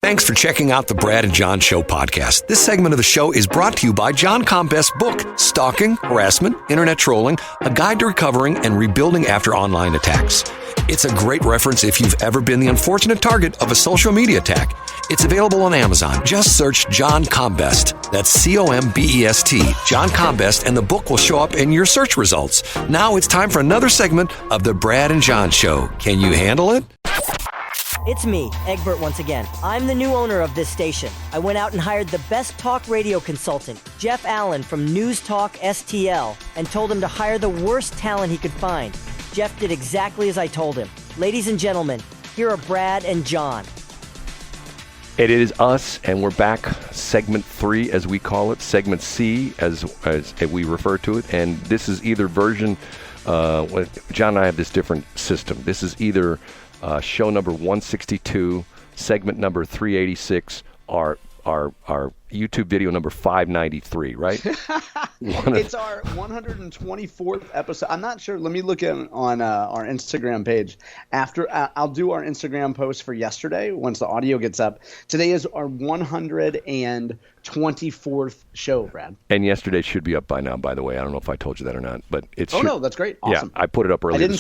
Thanks for checking out the Brad and John Show podcast. This segment of the show is brought to you by John Combest's book, Stalking, Harassment, Internet Trolling, A Guide to Recovering and Rebuilding After Online Attacks. It's a great reference if you've ever been the unfortunate target of a social media attack. It's available on Amazon. Just search John Combest. That's C-O-M-B-E-S-T, John Combest, and the book will show up in your search results. Now it's time for another segment of the Brad and John Show. Can you handle it? It's me, Egbert, once again. I'm the new owner of this station. I went out and hired the best talk radio consultant, Jeff Allen from News Talk STL, and told him to hire the worst talent he could find. Jeff did exactly as I told him. Ladies and gentlemen, here are Brad and John. It is us, and we're back, segment 3, as we call it, segment C, as we refer to it, and this is either version, John and I have this different system. This is either show number 162, segment number 386, our YouTube video number 593, right? It's our 124th episode. I'm not sure. Let me look on our Instagram page. After I'll do our Instagram post for yesterday once the audio gets up. Today is our 124th show, Brad. And yesterday should be up by now, by the way. I don't know if I told you that or not, but it's. Oh no, that's great. Awesome. Yeah, I put it up earlier. I didn't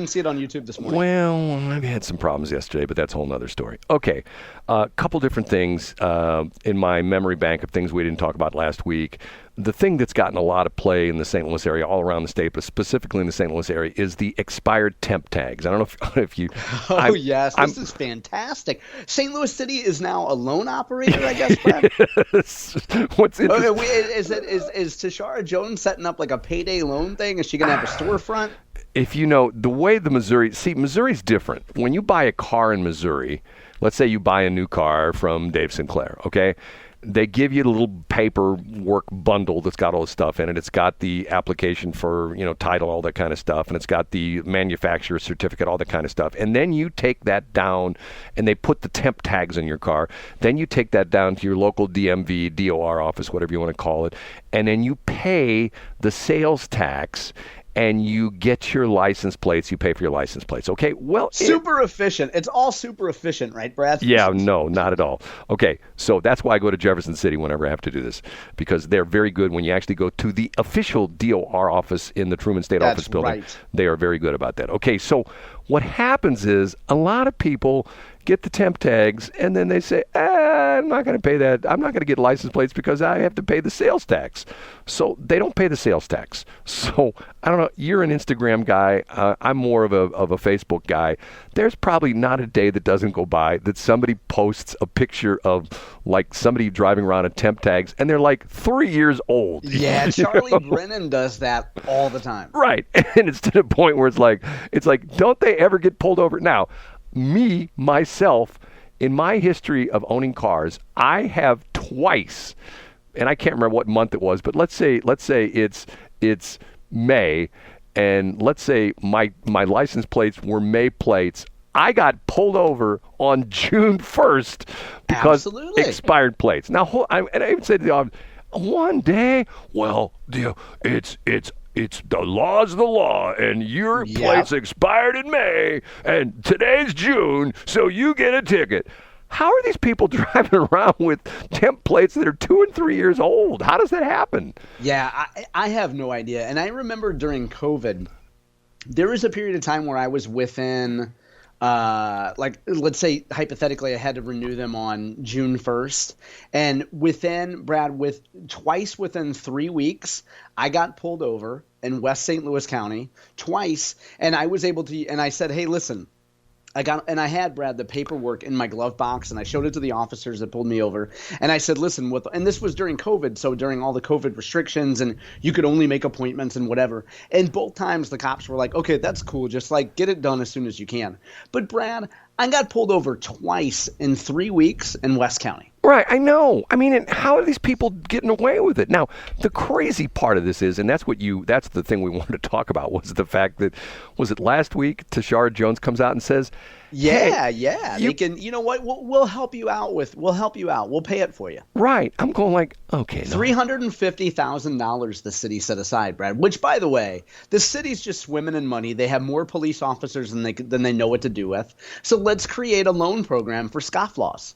see it on YouTube this morning. Well, I had some problems yesterday, but that's a whole nother story. Okay, a couple different things in my memory bank of things we didn't talk about last week. The thing that's gotten a lot of play in the St. Louis area, all around the state, but specifically in the St. Louis area, is the expired temp tags. I don't know if you... Yes, this is fantastic. St. Louis City is now a loan operator, I guess, Brad? What's interesting... Is Tashara Jones setting up like a payday loan thing? Is she going to have a storefront? If you know, the way the Missouri... See, Missouri's different. When you buy a car in Missouri, let's say you buy a new car from Dave Sinclair, okay? They give you a little paperwork bundle that's got all the stuff in it. It's got the application for, title, all that kind of stuff, and it's got the manufacturer certificate, all that kind of stuff. And then you take that down, and they put the temp tags in your car. Then you take that down to your local DMV, DOR office, whatever you want to call it, and then you pay the sales tax, and you get your license plates. You pay for your license plates. Okay, well... Super efficient. It's all super efficient, right, Brad? Yeah, no, not at all. Okay, so that's why I go to Jefferson City whenever I have to do this, because they're very good when you actually go to the official DOR office in the Truman State Office Building. Right. They are very good about that. Okay, so what happens is a lot of people get the temp tags, and then they say, I'm not going to pay that. I'm not going to get license plates because I have to pay the sales tax. So they don't pay the sales tax. So I don't know. You're an Instagram guy. I'm more of a Facebook guy. There's probably not a day that doesn't go by that somebody posts a picture of like somebody driving around in temp tags, and they're like 3 years old. Yeah, Charlie Brennan does that all the time. Right, and it's to the point where it's like, don't they ever get pulled over? Now, myself, in my history of owning cars, I have twice, and I can't remember what month it was, but let's say it's May, and let's say my license plates were May plates. I got pulled over on June 1st because expired plates. Now, and I even said to the officer, one day, well, it's the law's the law, and your plates expired in May, and today's June, so you get a ticket. How are these people driving around with temp plates that are 2 and 3 years old? How does that happen? Yeah, I have no idea. And I remember during COVID, there was a period of time where I was within... let's say hypothetically I had to renew them on June 1st, and twice within 3 weeks, I got pulled over in West St. Louis County twice, and I was able to, and I said, hey, listen, I had, Brad, the paperwork in my glove box, and I showed it to the officers that pulled me over. And I said, listen, and this was during COVID, so during all the COVID restrictions, and you could only make appointments and whatever. And both times the cops were like, okay, that's cool. Just like get it done as soon as you can. But Brad, I got pulled over twice in 3 weeks in West County. Right, I know. I mean, and how are these people getting away with it? Now, the crazy part of this is, and that's the thing we wanted to talk about, was the fact that, was it last week, Tashara Jones comes out and says, yeah, they can, you know what, we'll help you out. We'll pay it for you. Right. I'm going like, okay. No. $350,000 the city set aside, Brad, which, by the way, the city's just swimming in money. They have more police officers than they know what to do with. So let's create a loan program for scofflaws.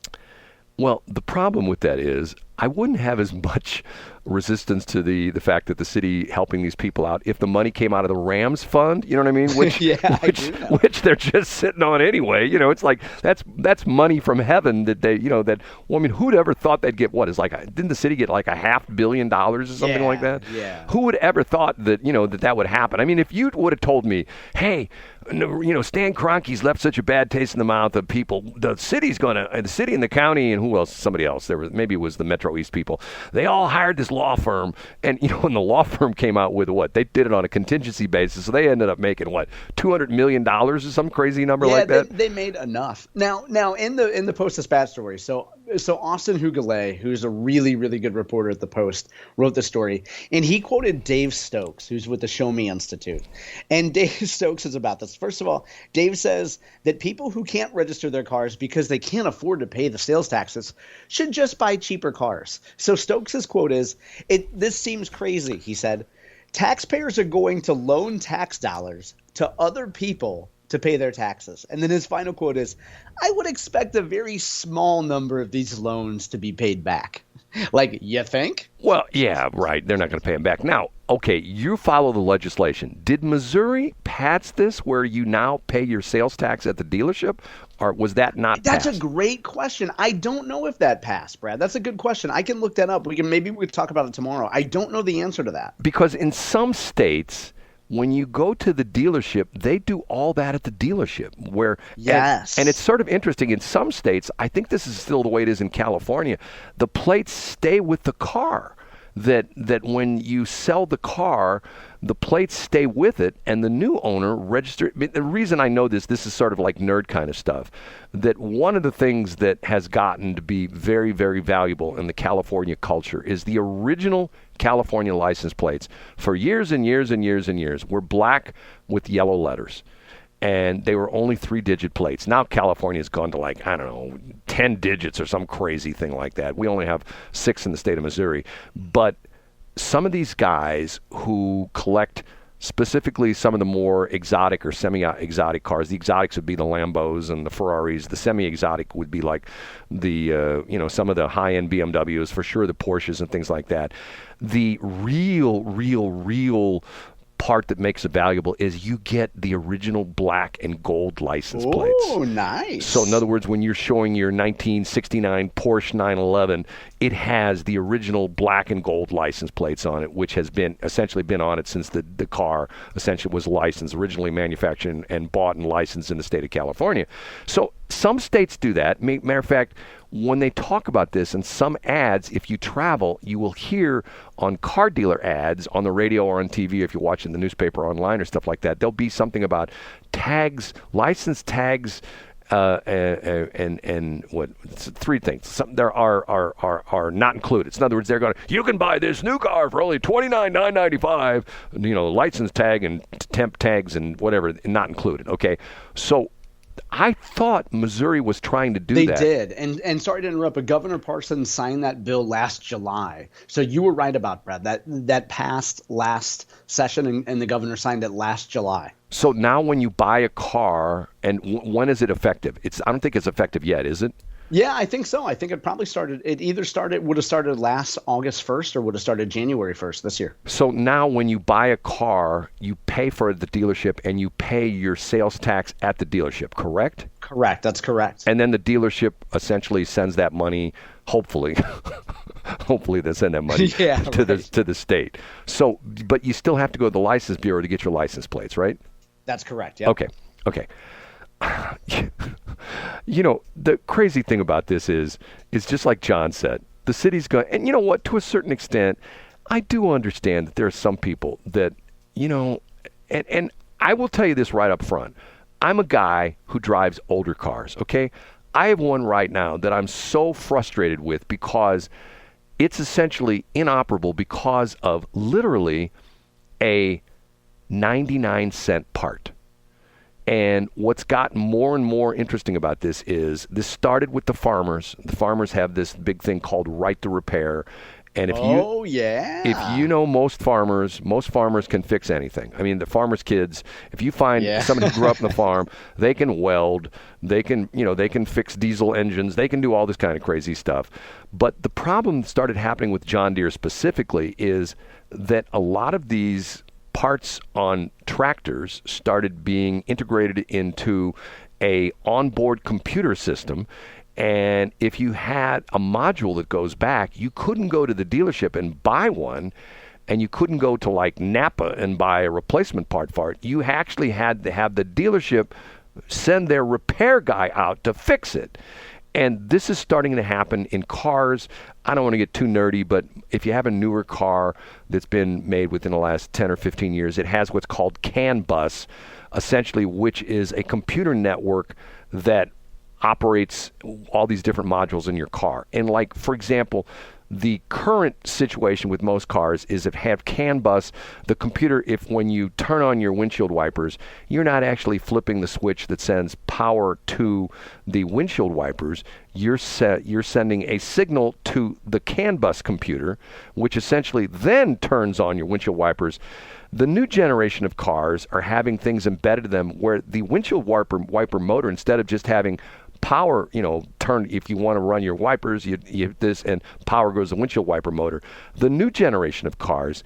Well, the problem with that is I wouldn't have as much resistance to the fact that the city helping these people out if the money came out of the Rams fund, you know what I mean? Which I do know. which they're just sitting on anyway. You know, it's like that's money from heaven that they, well, I mean, who'd ever thought they'd get didn't the city get like $500 million or something like that? Yeah. Who would ever thought that, that would happen? I mean, if you would have told me, hey, Stan Kroenke's left such a bad taste in the mouth of people. The city and the county and who else? Somebody else. Maybe it was the Metro East people. They all hired this law firm, and when the law firm came out with they did it on a contingency basis, so they ended up making $200 million or some crazy number like that. They made enough. Now in the Post-Dispatch story, so Austin Hugelet, who's a really, really good reporter at the Post, wrote the story, and he quoted Dave Stokes, who's with the Show Me Institute. And Dave Stokes is about this. First of all, Dave says that people who can't register their cars because they can't afford to pay the sales taxes should just buy cheaper cars. So Stokes' quote is, this seems crazy, he said. Taxpayers are going to loan tax dollars to other people to pay their taxes. And then his final quote is, I would expect a very small number of these loans to be paid back. Like, you think? Well, yeah, right. They're not going to pay them back. Now, okay, you follow the legislation. Did Missouri pass this where you now pay your sales tax at the dealership? Or was that not passed? That's a great question. I don't know if that passed, Brad. That's a good question. I can look that up. Maybe we can talk about it tomorrow. I don't know the answer to that. Because in some states, when you go to the dealership, they do all that at the dealership. Yes. And it's sort of interesting. In some states, I think this is still the way it is in California, the plates stay with the car. That when you sell the car, the plates stay with it, and the new owner registers. The reason I know this is sort of like nerd kind of stuff, that one of the things that has gotten to be very, very valuable in the California culture is the original California license plates for years and years and years and years were black with yellow letters. And they were only 3-digit plates. Now California's gone to 10 digits or some crazy thing like that. We only have 6 in the state of Missouri. But some of these guys who collect specifically some of the more exotic or semi-exotic cars, the exotics would be the Lambos and the Ferraris. The semi-exotic would be like the, some of the high-end BMWs, for sure the Porsches and things like that. The real part that makes it valuable is you get the original black and gold license plates. Oh, nice. So in other words, when you're showing your 1969 Porsche 911, it has the original black and gold license plates on it, which has essentially been on it since the car essentially was licensed, originally manufactured and bought and licensed in the state of California. So some states do that. Matter of fact, when they talk about this in some ads, if you travel, you will hear on car dealer ads on the radio or on TV, if you're watching the newspaper online or stuff like that, there'll be something about tags, license tags, and what? It's 3 things. Some there are not included. In other words, they're going, you can buy this new car for only $29,995. License tag and temp tags and whatever, not included. Okay, so I thought Missouri was trying to do that. They did. And sorry to interrupt, but Governor Parsons signed that bill last July. So you were right about, Brad. That passed last session, and the governor signed it last July. So now when you buy a car, and when is it effective? I don't think it's effective yet, is it? Yeah, I think so. I think it probably would have started last August 1st or would have started January 1st this year. So now when you buy a car, you pay for it at the dealership and you pay your sales tax at the dealership, correct? Correct. That's correct. And then the dealership essentially sends that money, hopefully they send that money to the state. So, but you still have to go to the license bureau to get your license plates, right? That's correct. Yeah. Okay. The crazy thing about this is just like John said, the city's going, and you know what, to a certain extent, I do understand that there are some people that, and I will tell you this right up front. I'm a guy who drives older cars, okay? I have one right now that I'm so frustrated with because it's essentially inoperable because of literally a 99-cent part. And what's gotten more and more interesting about this is this started with the farmers. The farmers have this big thing called right to repair. And if yeah. you know most farmers can fix anything. I mean, the farmers' kids, if you find somebody who grew up on the farm, they can weld, they can fix diesel engines, they can do all this kind of crazy stuff. But the problem that started happening with John Deere specifically is that a lot of these parts on tractors started being integrated into a onboard computer system. And if you had a module that goes back, you couldn't go to the dealership and buy one, and you couldn't go to like Napa and buy a replacement part for it. You actually had to have the dealership send their repair guy out to fix it. And this is starting to happen in cars. I don't want to get too nerdy, but if you have a newer car that's been made within the last 10 or 15 years, it has what's called CAN bus, essentially, which is a computer network that operates all these different modules in your car. And like, for example, the current situation with most cars is if have CAN bus, the computer, if when you turn on your windshield wipers, you're not actually flipping the switch that sends power to the windshield wipers. You're sending a signal to the CAN bus computer, which essentially then turns on your windshield wipers. The new generation of cars are having things embedded in them where the windshield wiper motor, instead of just having power, turn, if you want to run your wipers, you this, and power goes the windshield wiper motor. The new generation of cars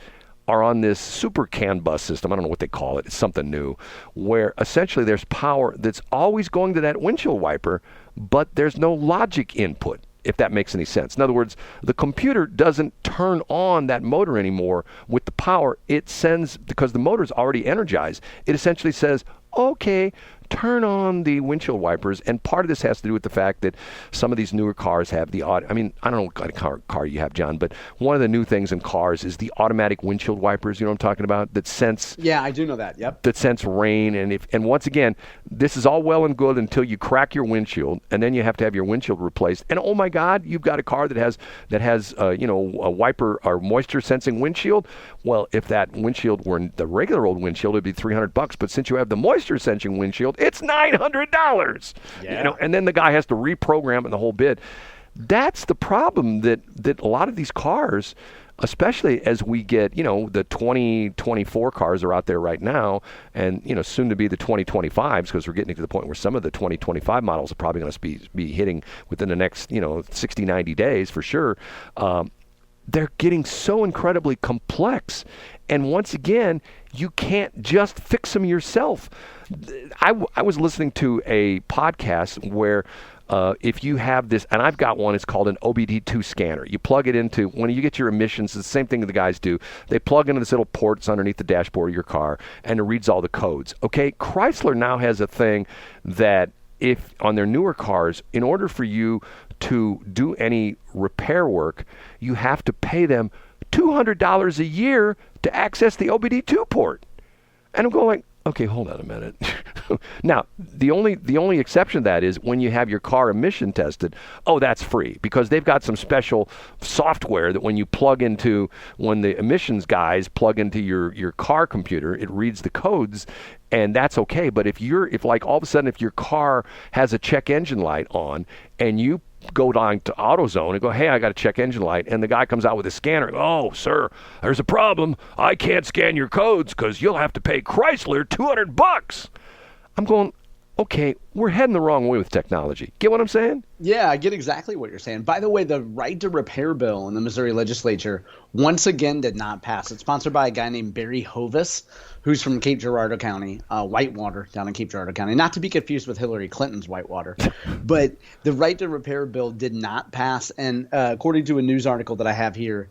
are on this super CAN bus system. I don't know what they call it. It's something new, where essentially there's power that's always going to that windshield wiper, but there's no logic input, if that makes any sense. In other words, the computer doesn't turn on that motor anymore with the power. It sends, because the motor's already energized, it essentially says, okay, turn on the windshield wipers. And part of this has to do with the fact that some of these newer cars have the I mean, I don't know what kind of car you have, John, but one of the new things in cars is the automatic windshield wipers. You know what I'm talking about? That sense. Yeah, I do know that. Yep. That sense rain. And once again, this is all well and good until you crack your windshield, and then you have to have your windshield replaced. And oh my God, you've got a car that has a wiper or moisture sensing windshield. Well, if that windshield were the regular old windshield, it'd be $300. But since you have the moisture sensing windshield, it's $900. Yeah. And then the guy has to reprogram it in the whole bit. That's the problem that a lot of these cars, especially as we get, the 2024 cars are out there right now, and soon to be the 2025s, because we're getting to the point where some of the 2025 models are probably going to be hitting within the next 60, 90 days for sure. They're getting so incredibly complex. And once again, you can't just fix them yourself. I was listening to a podcast where if you have this, and I've got one, it's called an OBD2 scanner. You plug it into, when you get your emissions, it's the same thing that the guys do. They plug into this little port that's underneath the dashboard of your car, and it reads all the codes. Okay, Chrysler now has a thing that if on their newer cars, in order for you to do any repair work, you have to pay them $200 a year to access the OBD2 port. And I'm going like, okay, hold on a minute. Now, the only exception to that is when you have your car emission tested. Oh, that's free, because they've got some special software that when the emissions guys plug into your car computer, it reads the codes, and that's okay. But if like all of a sudden if your car has a check engine light on and you go down to AutoZone and go, hey, I got a check engine light, and the guy comes out with a scanner. Oh, sir, there's a problem. I can't scan your codes because you'll have to pay Chrysler $200. I'm going, okay, we're heading the wrong way with technology. Get what I'm saying? Yeah, I get exactly what you're saying. By the way, the right to repair bill in the Missouri legislature once again did not pass. It's sponsored by a guy named Barry Hovis, who's from Cape Girardeau County, Whitewater down in Cape Girardeau County. Not to be confused with Hillary Clinton's Whitewater. But the right to repair bill did not pass. And according to a news article that I have here,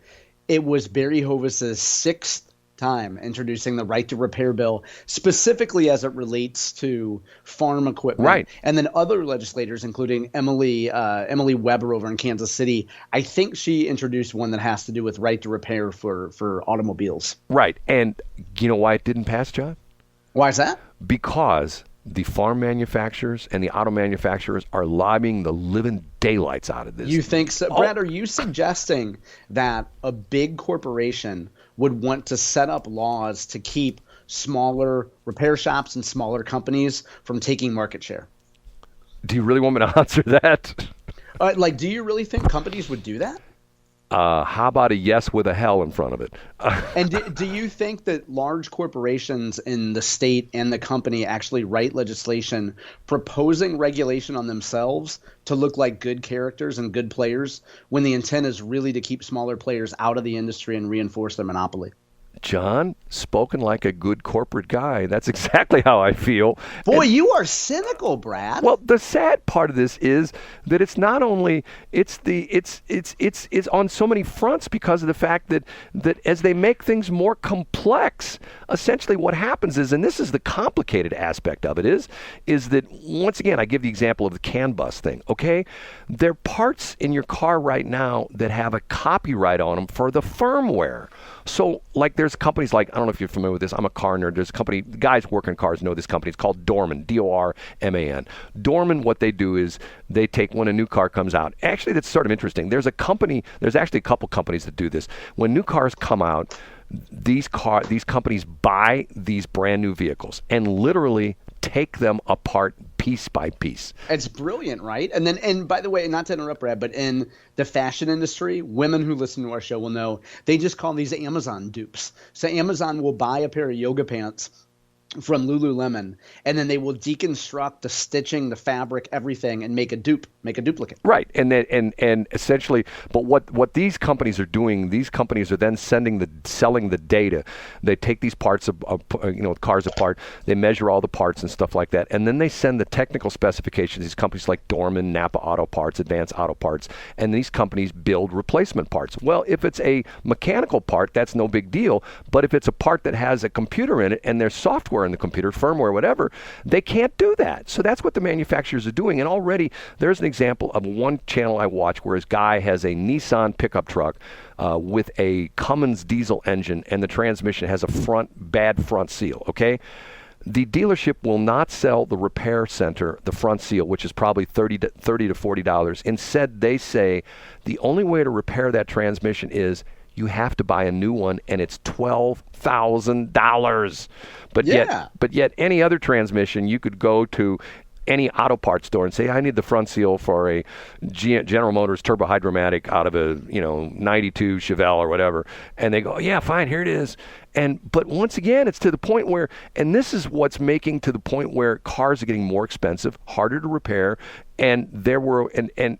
it was Barry Hovis's sixth time introducing the right to repair bill, specifically as it relates to farm equipment. Right. And then other legislators, including Emily Weber over in Kansas City, I think she introduced one that has to do with right to repair for automobiles. Right. And you know why it didn't pass, John? Why is that? Because the farm manufacturers and the auto manufacturers are lobbying the living daylights out of this. You think so? Brad, are you suggesting that a big corporation would want to set up laws to keep smaller repair shops and smaller companies from taking market share? Do you really want me to answer that? Do you really think companies would do that? How about a yes with a hell in front of it? And do you think that large corporations in the state and the company actually write legislation proposing regulation on themselves to look like good characters and good players when the intent is really to keep smaller players out of the industry and reinforce their monopoly? John, spoken like a good corporate guy. That's exactly how I feel. Boy, you are cynical, Brad. Well, the sad part of this is that it's not only it's on so many fronts because of the fact that as they make things more complex, essentially what happens is, and this is the complicated aspect of it, is that once again I give the example of the CAN bus thing. Okay, there are parts in your car right now that have a copyright on them for the firmware. So, like, there's companies like, I don't know if you're familiar with this, I'm a car nerd, there's a company, guys working cars know this company, it's called Dorman, D-O-R-M-A-N. Dorman, what they do is they take, when a new car comes out, actually that's sort of interesting, there's actually a couple companies that do this. When new cars come out, these companies buy these brand new vehicles and literally take them apart piece by piece. It's brilliant, right? And by the way, not to interrupt, Brad, but in the fashion industry, women who listen to our show will know they just call these Amazon dupes. So Amazon will buy a pair of yoga pants from Lululemon, and then they will deconstruct the stitching, the fabric, everything, and make a duplicate. Right, and essentially, but what these companies are doing, these companies are then selling the data. They take these parts of cars apart, they measure all the parts and stuff like that, and then they send the technical specifications. These companies like Dorman, Napa Auto Parts, Advanced Auto Parts, and these companies build replacement parts. Well, if it's a mechanical part, that's no big deal, but if it's a part that has a computer in it and there's software in the computer, firmware, whatever, they can't do that. So that's what the manufacturers are doing. And already there's an example of one channel I watch where this guy has a Nissan pickup truck with a Cummins diesel engine, and the transmission has a bad front seal, okay? The dealership will not sell the repair center the front seal, which is probably $30 to $40. Instead, they say the only way to repair that transmission is you have to buy a new one, and it's $12,000. But yet any other transmission, you could go to any auto parts store and say, I need the front seal for a General Motors Turbo Hydromatic out of a 92 Chevelle or whatever, and they go, yeah, fine, here it is. But once again, it's to the point where, and this is what's making to the point where cars are getting more expensive, harder to repair, and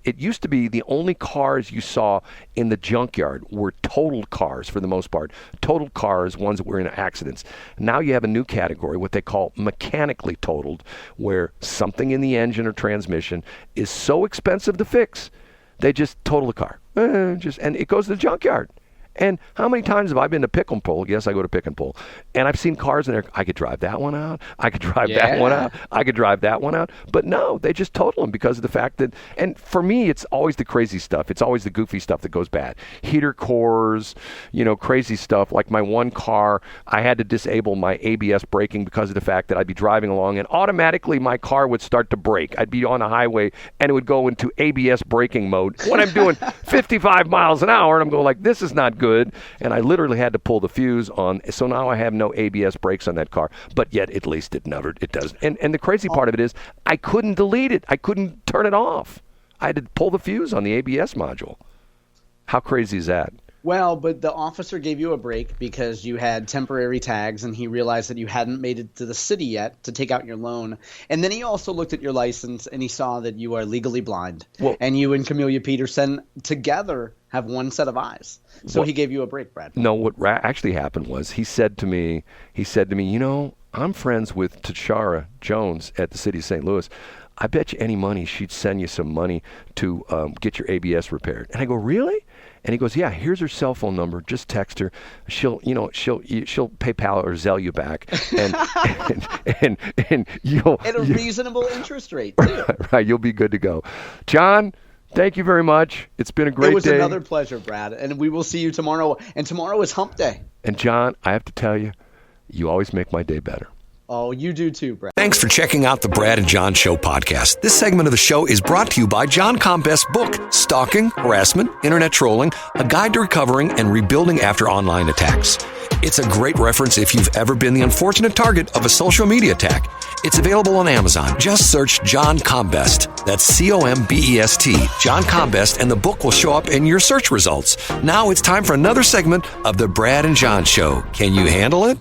it used to be the only cars you saw in the junkyard were totaled cars for the most part. Totaled cars, ones that were in accidents. Now you have a new category, what they call mechanically totaled, where something in the engine or transmission is so expensive to fix, they just total the car. And it goes to the junkyard. And how many times have I been to Pick and Pull? Yes, I go to Pick and Pull. And I've seen cars in there. I could drive that one out. I could drive that one out. I could drive that one out. But no, they just total them because of the fact that, and for me, it's always the crazy stuff. It's always the goofy stuff that goes bad. Heater cores, crazy stuff. Like my one car, I had to disable my ABS braking because of the fact that I'd be driving along and automatically my car would start to brake. I'd be on a highway and it would go into ABS braking mode when I'm doing 55 miles an hour. And I'm going like, this is not good. And I literally had to pull the fuse on. So now I have no ABS brakes on that car. But yet, at least it does. And the crazy part of it is I couldn't delete it. I couldn't turn it off. I had to pull the fuse on the ABS module. How crazy is that? Well, but the officer gave you a break because you had temporary tags, and he realized that you hadn't made it to the city yet to take out your loan. And then he also looked at your license, and he saw that you are legally blind. Well, and you and Camelia Peterson together have one set of eyes. So he gave you a break, Brad. No, what actually happened was he said to me, I'm friends with Tashara Jones at the city of St. Louis. I bet you any money she'd send you some money to get your ABS repaired. And I go, really? And he goes, yeah, here's her cell phone number. Just text her. She'll PayPal or Zelle you back, and you'll at a reasonable interest rate too. Right, you'll be good to go. John, thank you very much. It's been a great day. It was another pleasure, Brad, and we will see you tomorrow. And tomorrow is Hump Day. And John, I have to tell you, you always make my day better. Oh, you do too, Brad. Thanks for checking out the Brad and John Show podcast. This segment of the show is brought to you by John Combest's book, Stalking, Harassment, Internet Trolling, A Guide to Recovering and Rebuilding After Online Attacks. It's a great reference if you've ever been the unfortunate target of a social media attack. It's available on Amazon. Just search John Combest. That's C-O-M-B-E-S-T, John Combest, and the book will show up in your search results. Now it's time for another segment of the Brad and John Show. Can you handle it?